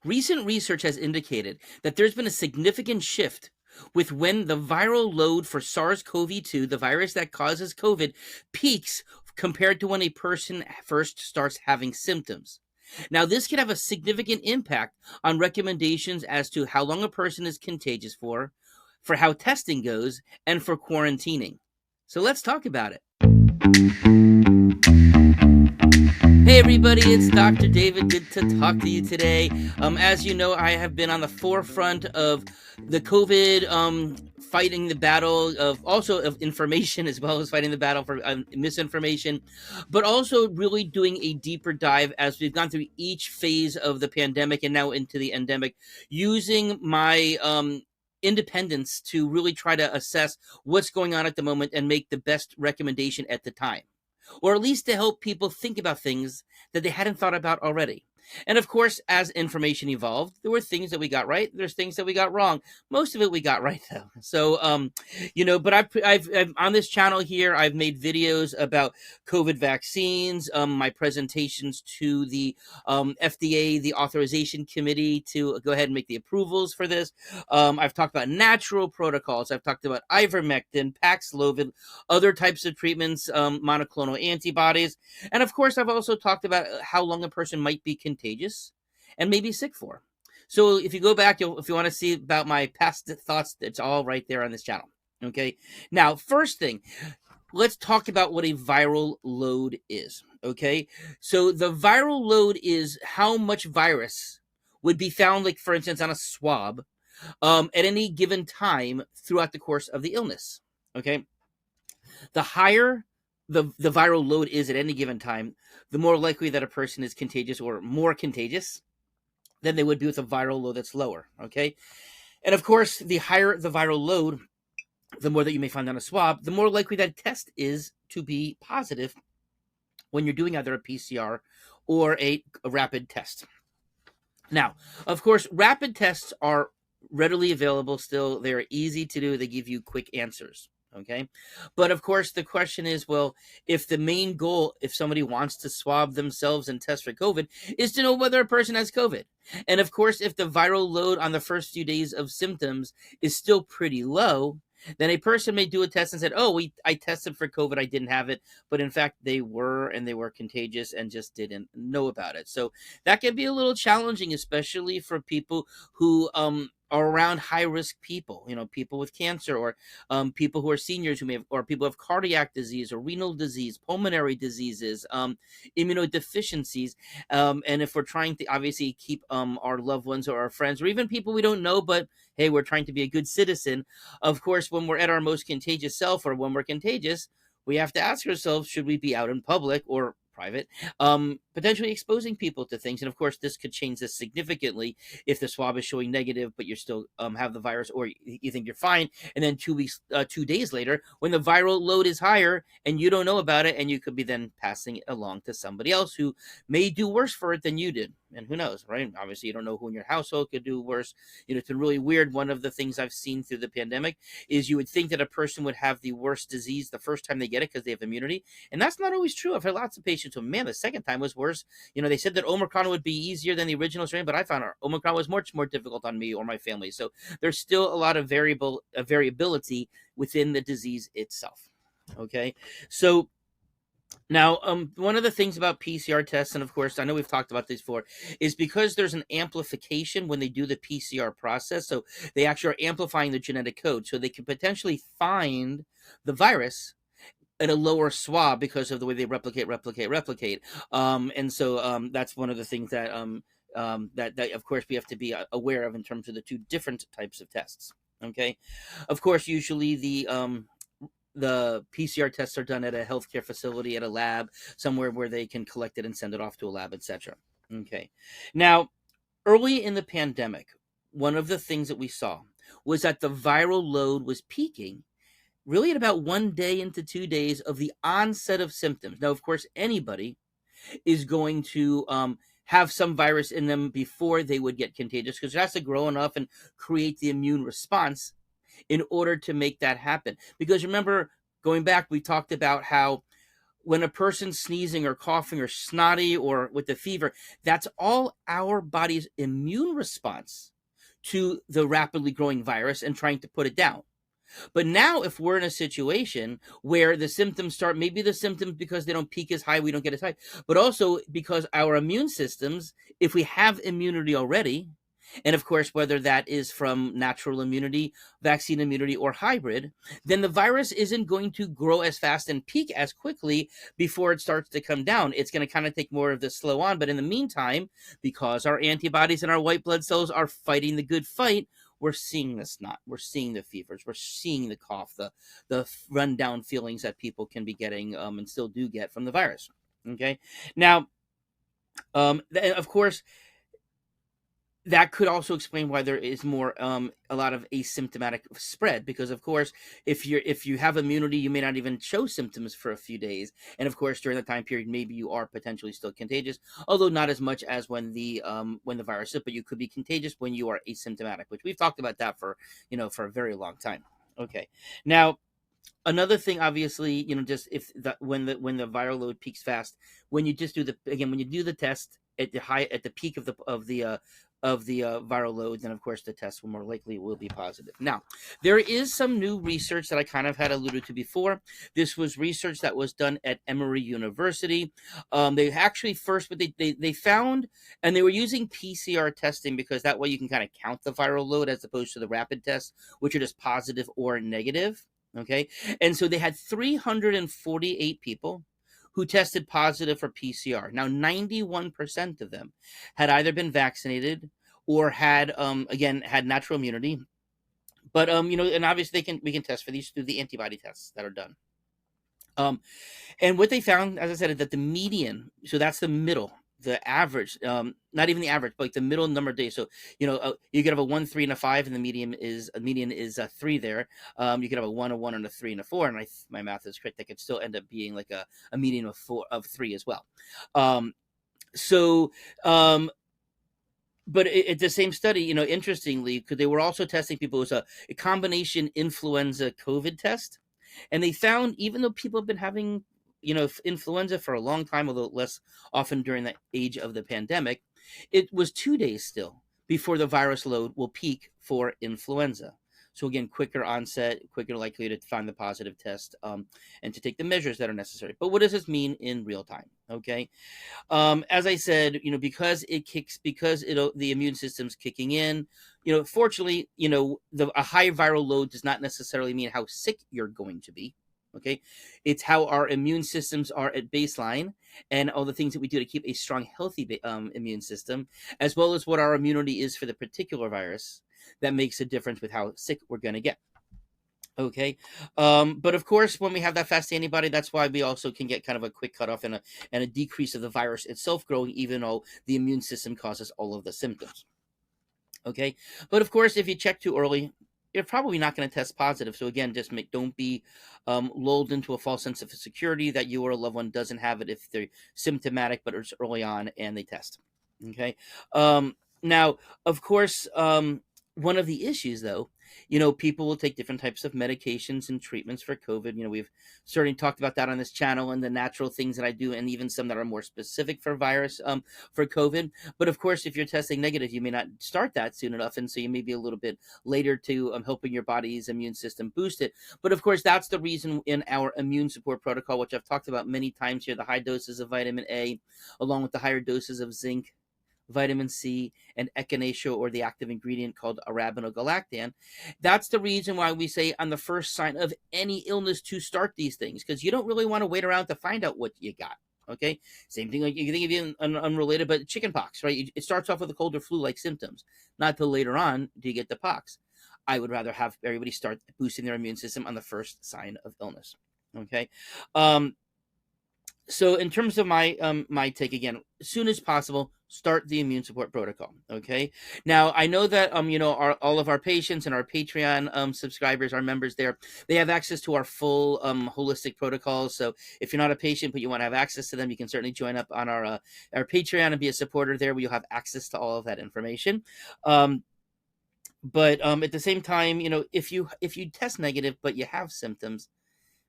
Recent research has indicated that there's been a significant shift with when the viral load for SARS-CoV-2, the virus that causes COVID, peaks compared to when a person first starts having symptoms. Now, this can have a significant impact on recommendations as to how long a person is contagious for how testing goes, and for quarantining. So let's talk about it. Hey everybody, it's Dr. David. Good to talk to you today. As you know, I have been on the forefront of the COVID fighting the battle of information, as well as fighting the battle for misinformation, but also really doing a deeper dive as we've gone through each phase of the pandemic and now into the endemic, using my independence to really try to assess what's going on at the moment and make the best recommendation at the time, or at least to help people think about things that they hadn't thought about already. And of course, as information evolved, there were things that we got right. There's things that we got wrong. Most of it we got right, though. So, but I've on this channel here, I've made videos about COVID vaccines, my presentations to the FDA, the authorization committee, to go ahead and make the approvals for this. I've talked about natural protocols. I've talked about ivermectin, Paxlovid, other types of treatments, monoclonal antibodies. And of course, I've also talked about how long a person might be contagious and maybe sick for. So if you go back, if you want to see about my past thoughts, it's all right there on this channel. Okay. Now, first thing, let's talk about what a viral load is. Okay. So the viral load is how much virus would be found, like, for instance, on a swab at any given time throughout the course of the illness. Okay. The higher the viral load is at any given time, the more likely that a person is contagious or more contagious than they would be with a viral load that's lower. Okay. And of course, the higher the viral load, the more that you may find on a swab, the more likely that test is to be positive when you're doing either a PCR or a rapid test. Now, of course, rapid tests are readily available still. They're easy to do. They give you quick answers. Okay. But of course, the question is, well, if the main goal, if somebody wants to swab themselves and test for COVID, is to know whether a person has COVID. And of course, if the viral load on the first few days of symptoms is still pretty low, then a person may do a test and said, oh, I tested for COVID, I didn't have it. But in fact, they were contagious and just didn't know about it. So that can be a little challenging, especially for people who are around high-risk people, people with cancer, or people who are seniors who may have, or people who have cardiac disease or renal disease, pulmonary diseases, immunodeficiencies. And if we're trying to obviously keep our loved ones or our friends, or even people we don't know, but hey, we're trying to be a good citizen. Of course, when we're at our most contagious self, or when we're contagious, we have to ask ourselves, should we be out in public or private, potentially exposing people to things? And of course, this could change this significantly if the swab is showing negative, but you still have the virus, or you think you're fine. And then 2 days later, when the viral load is higher and you don't know about it, and you could be then passing it along to somebody else who may do worse for it than you did. And who knows, right? Obviously, you don't know who in your household could do worse. It's been really weird. One of the things I've seen through the pandemic is you would think that a person would have the worst disease the first time they get it because they have immunity. And that's not always true. I've had lots of patients who, man, the second time was worse. They said that Omicron would be easier than the original strain, but I found Omicron was much more difficult on me or my family. So there's still a lot of variability within the disease itself. Okay. So now, one of the things about PCR tests, and of course, I know we've talked about this before, is because there's an amplification when they do the PCR process. So they actually are amplifying the genetic code. So they can potentially find the virus at a lower swab because of the way they replicate. And so that's one of the things that, that of course, we have to be aware of in terms of the two different types of tests. Okay. Of course, usually the PCR tests are done at a healthcare facility, at a lab, somewhere where they can collect it and send it off to a lab, etc. Okay. Now, early in the pandemic, one of the things that we saw was that the viral load was peaking really at about 1 day into 2 days of the onset of symptoms. Now, of course, anybody is going to have some virus in them before they would get contagious, because it has to grow enough and create the immune response in order to make that happen. Because remember, going back, we talked about how when a person's sneezing or coughing or snotty or with the fever, that's all our body's immune response to the rapidly growing virus and trying to put it down. But now, if we're in a situation where the symptoms start, maybe the symptoms because they don't peak as high, we don't get as high, but also because our immune systems, if we have immunity already, and of course, whether that is from natural immunity, vaccine immunity, or hybrid, then the virus isn't going to grow as fast and peak as quickly before it starts to come down. It's going to kind of take more of the slow on. But in the meantime, because our antibodies and our white blood cells are fighting the good fight, we're seeing the snot, we're seeing the fevers, we're seeing the cough, the rundown feelings that people can be getting and still do get from the virus. Okay, now, of course, that could also explain why there is more a lot of asymptomatic spread, because of course if you have immunity, you may not even show symptoms for a few days, and of course during the time period maybe you are potentially still contagious, although not as much as when the virus is, but you could be contagious when you are asymptomatic, which we've talked about that for for a very long time. Okay, now another thing, obviously, just if that when the viral load peaks fast, when you just do when you do the test at the peak of the viral load, then of course the test will more likely will be positive. Now, there is some new research that I kind of had alluded to before. This was research that was done at Emory University. They actually first, but they found, and they were using PCR testing because that way you can kind of count the viral load as opposed to the rapid tests, which are just positive or negative. Okay, and so they had 348 people who tested positive for PCR. Now, 91% of them had either been vaccinated or had, again, had natural immunity. But, and obviously we can test for these through the antibody tests that are done. And what they found, as I said, is that the median, so that's the middle, the average, not even the average, but like the middle number of days. So, you could have a 1, 3, and a 5, and the median is a 3 there. You could have a 1, a 1, and a 3, and a 4. And my math is correct. That could still end up being like a median of 3 as well. So, but at the same study, interestingly, because they were also testing people, it was a combination influenza COVID test. And they found, even though people have been having, influenza for a long time, although less often during the age of the pandemic, it was 2 days still before the virus load will peak for influenza. So again, quicker onset, quicker likelihood to find the positive test, and to take the measures that are necessary. But what does this mean in real time? Okay. As I said, because the immune system's kicking in, fortunately, a high viral load does not necessarily mean how sick you're going to be. Okay. It's how our immune systems are at baseline and all the things that we do to keep a strong, healthy immune system, as well as what our immunity is for the particular virus, that makes a difference with how sick we're going to get. Okay. But of course, when we have that fast antibody, that's why we also can get kind of a quick cutoff and a decrease of the virus itself growing, even though the immune system causes all of the symptoms. Okay. But of course, if you check too early, you're probably not going to test positive. So again, just don't be lulled into a false sense of security that you or a loved one doesn't have it if they're symptomatic, but it's early on and they test. Okay. Now, of course, one of the issues, though, people will take different types of medications and treatments for COVID. We've certainly talked about that on this channel and the natural things that I do, and even some that are more specific for virus, for COVID. But of course, if you're testing negative, you may not start that soon enough, and so you may be a little bit later to helping your body's immune system boost it. But of course, that's the reason in our immune support protocol, which I've talked about many times here, the high doses of vitamin A, along with the higher doses of zinc, vitamin C, and echinacea, or the active ingredient called arabinogalactan. That's the reason why we say on the first sign of any illness to start these things, because you don't really want to wait around to find out what you got. Okay, same thing like you think of even unrelated, but chickenpox, right? It starts off with a cold or flu-like symptoms, not till later on do you get the pox. I would rather have everybody start boosting their immune system on the first sign of illness. Okay. So in terms of my take, again, as soon as possible, start the immune support protocol. Okay. Now I know that all of our patients and our Patreon subscribers, our members there, they have access to our full holistic protocols. So if you're not a patient but you want to have access to them, you can certainly join up on our Patreon and be a supporter there, where you'll have access to all of that information. But at the same time, if you test negative but you have symptoms,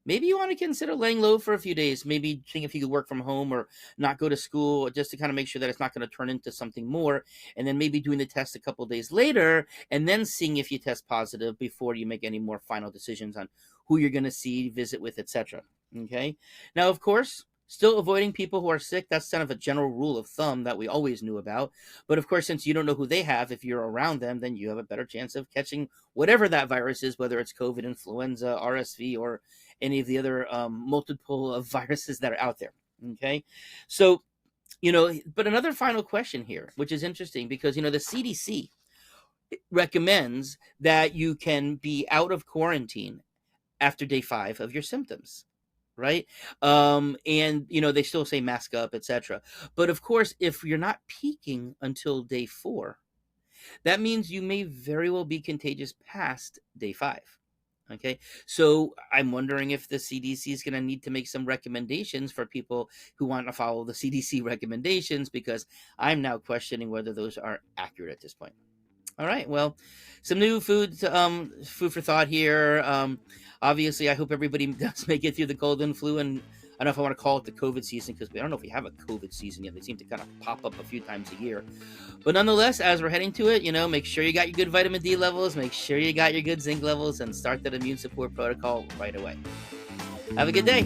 maybe you want to consider laying low for a few days, maybe seeing if you could work from home or not go to school, just to kind of make sure that it's not going to turn into something more. And then maybe doing the test a couple of days later and then seeing if you test positive before you make any more final decisions on who you're going to see, visit with, etc. Okay. Now, of course, still avoiding people who are sick. That's kind of a general rule of thumb that we always knew about. But of course, since you don't know who they have, if you're around them, then you have a better chance of catching whatever that virus is, whether it's COVID, influenza, RSV, or any of the other multiple of viruses that are out there. Okay. So, but another final question here, which is interesting because, the CDC recommends that you can be out of quarantine after day 5 of your symptoms, right? And they still say mask up, etc. But of course, if you're not peaking until day 4, that means you may very well be contagious past day 5. Okay, so I'm wondering if the CDC is going to need to make some recommendations for people who want to follow the CDC recommendations, because I'm now questioning whether those are accurate at this point. All right. Well, some new food for thought here. Obviously, I hope everybody does make it through the cold and flu, and I don't know if I want to call it the COVID season, because I don't know if we have a COVID season yet. They seem to kind of pop up a few times a year. But nonetheless, as we're heading to it, make sure you got your good vitamin D levels, make sure you got your good zinc levels, and start that immune support protocol right away. Have a good day.